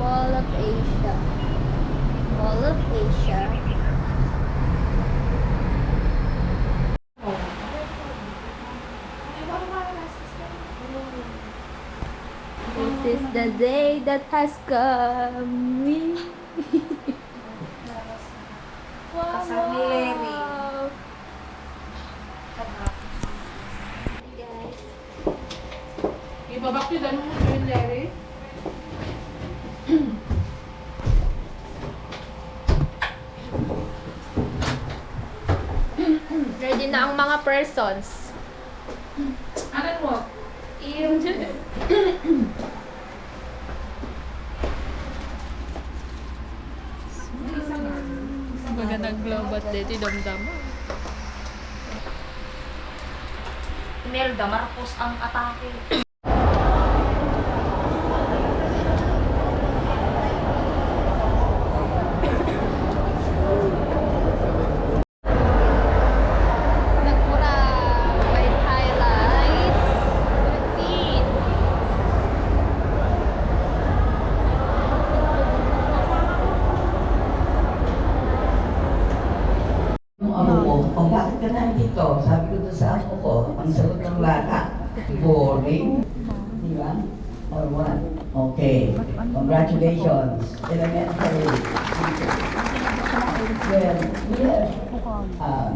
Mall of Asia. Mall of Asia. This is the day that has come. Wow, wow. Guys. Ibabak nyo doon yung Larry. Ready na ang mga persons. Ano mo? Magandang globat dito, damdam. Imelda Marcos ang atake. Nagpura white highlights. Philippines. Yung amo mo, o bakit ka nandito? Sabi ko doon sa amo ko, ang sagot ng bata, boring. Di ba? Or what? Okay. Congratulations. Elementary. Well, we have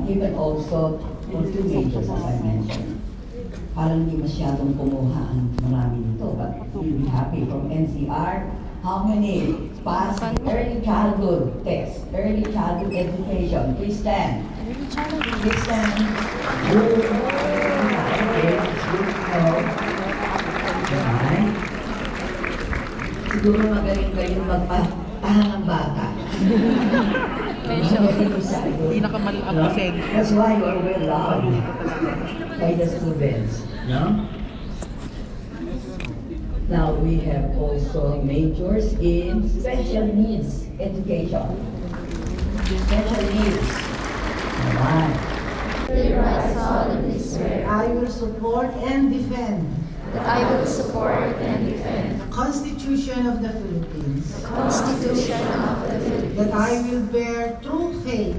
given also for 2 majors, as I mentioned. Parang hindi masyadong kumuha ang marami nito, but we'll be happy from NCR. How many passed early childhood test, early childhood education? Please stand. Please stand. Good. Okay, it's good to know. Alright. Siguro magaling kayong magpatahan ng bata. Pinakamaliit ang pasensya. That's why you are well loved by the students. No? Now we have also majors in special needs education. Special needs. Alright. I solemnly swear I will support and defend that I will support and defend the Constitution of the Philippines, the Constitution of the Philippines, that I will bear true faith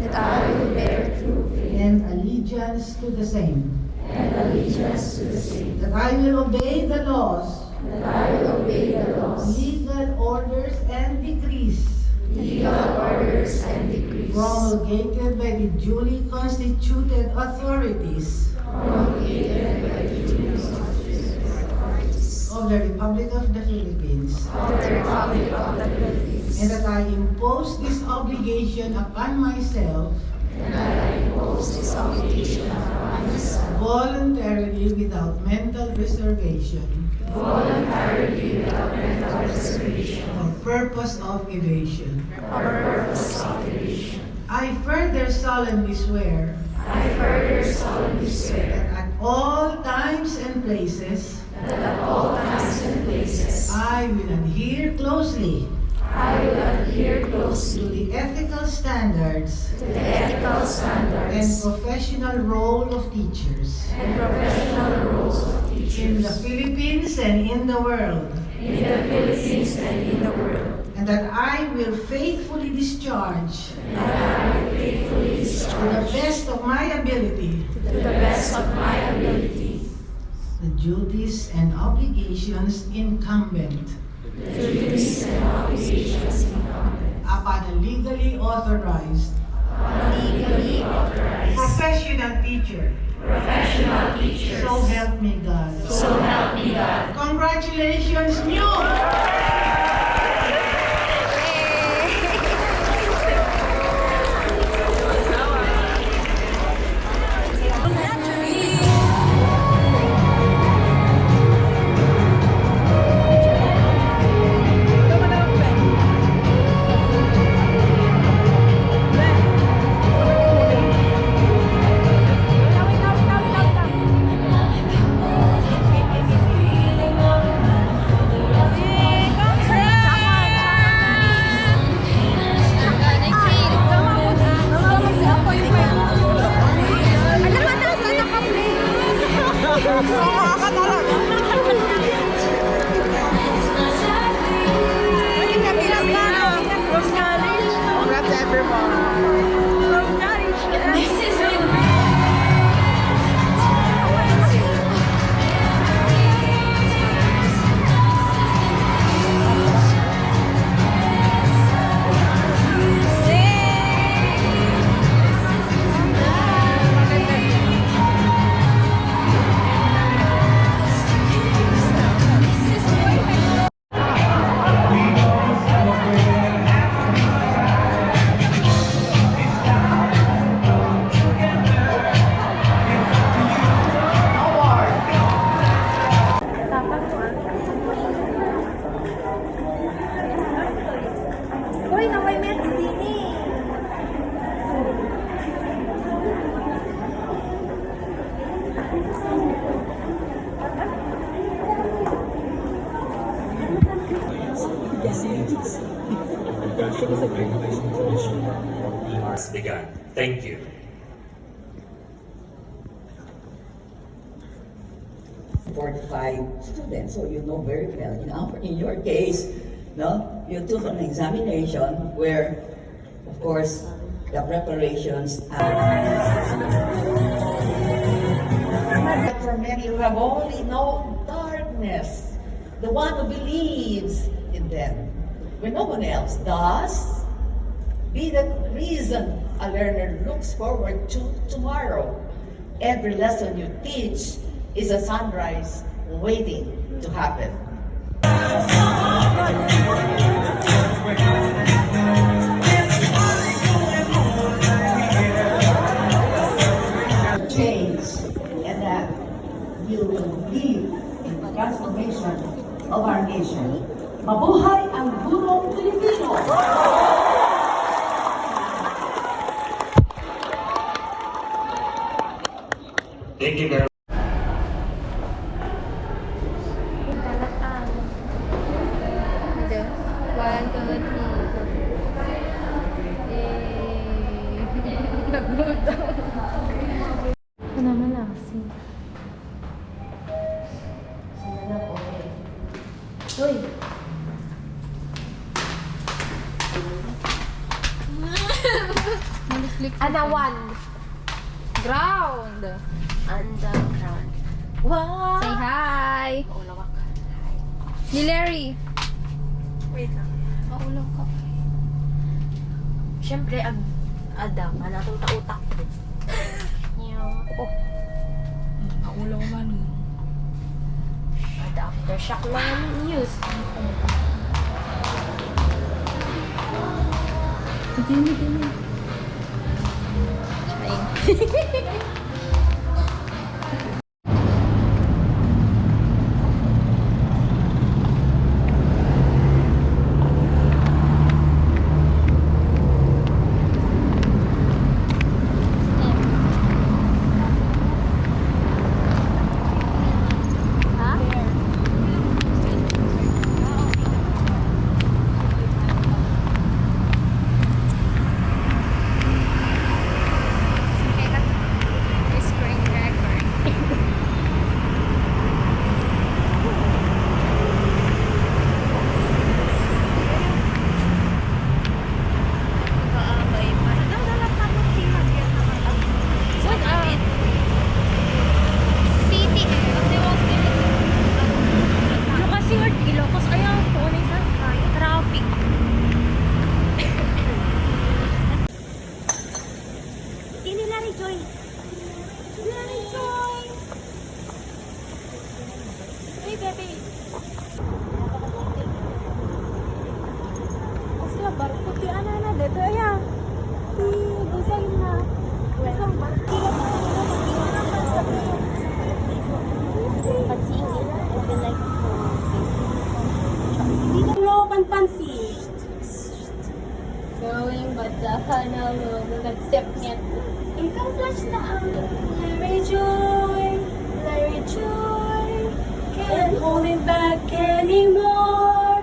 that I will bear true faith and allegiance to the same, and allegiance to the same, that I will obey the laws, that I will obey the laws, legal orders, and decrees legal orders, and decrees promulgated by the duly constituted authorities promulgated by the duly constituted authorities of the Republic of the Philippines, of the Republic of the Philippines, and that I impose this obligation upon myself and that I impose this obligation upon myself voluntarily without mental reservation voluntarily without mental reservation or purpose of evasion. or purpose of evasion. I further solemnly swear I further solemnly swear that at all times and places that at all times and places I will adhere closely I will adhere to closely the ethical standards to the ethical and standards professional role of teachers and professional roles of in teachers the Philippines and in the world, in the Philippines and in the world, and that I will faithfully discharge and that I will faithfully to the discharge best of my ability to the best of my ability the duties and obligations incumbent the duties and obligations incumbent upon a legally authorized on legally authorized professional teacher. professional teachers. So help me God. So help me God. Congratulations, New! begun. Thank you. Students, so you know very well. In your case, no, you took an examination where, of course, the preparations are. For many who have only known darkness, the one who believes in them, when no one else does, be the reason a learner looks forward to tomorrow. Every lesson you teach is a sunrise waiting to happen. Change, and that will lead in the transformation of our nation. Mabuhay ang gurong Pilipino! Thank you very much. Talatang. Ito. 1, 2, 3. Nagluto. Ano naman kasi? Sana na po eh. Uy! Ana 1. Ground. Underground. Wow! Say hi. Maulawak. Ni Larry. Wait lang. Maulaw ka. Siyempre, ang Adam, anatong tautak ko. Oh, Naulaw man. ada aftershock lang yung news. Dini. Going but the hana will nag-step niya. Ikaw flash na ang Larry Joy, can't hold it back anymore.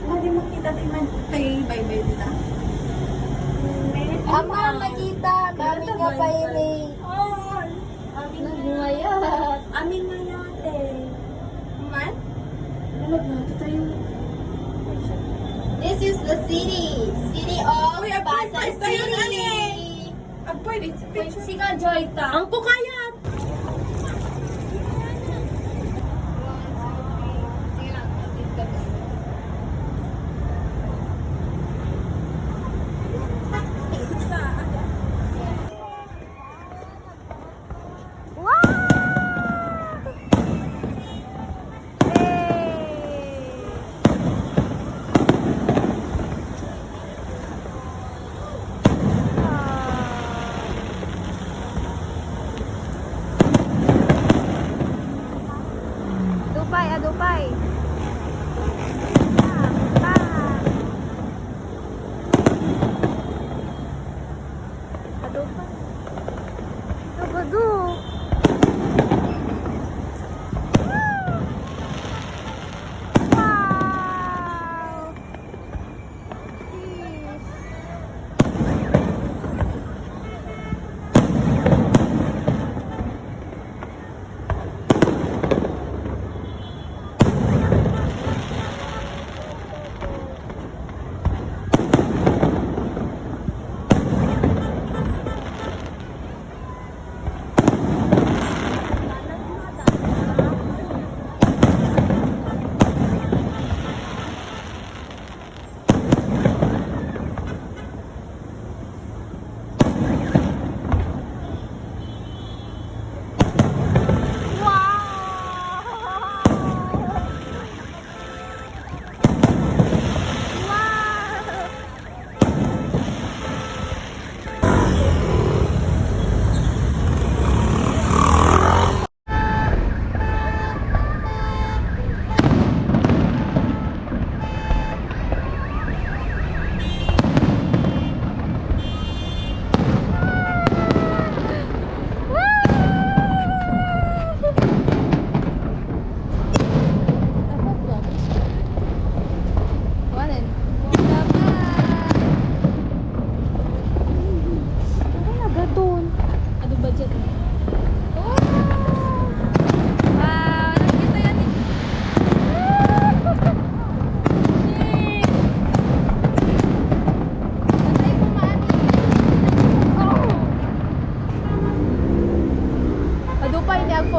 Hindi mo kita din man. Ay, bye-bye dita. Ama, magita. Mami nga pa ini. Oh, amin na Ngayat. Amin na yate. Man? Nalag na. Ito tayo. This is the city. City of Pasay City. Pwede. Singa Joy ta. Ang pukayat. Adupay. Adupay. Gado. Wow.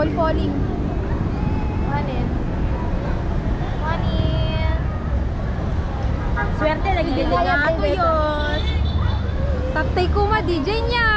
ball falling. Manin. Manin. Swerte, nagiging nga ako yun. Tatay ko ma, DJ niya.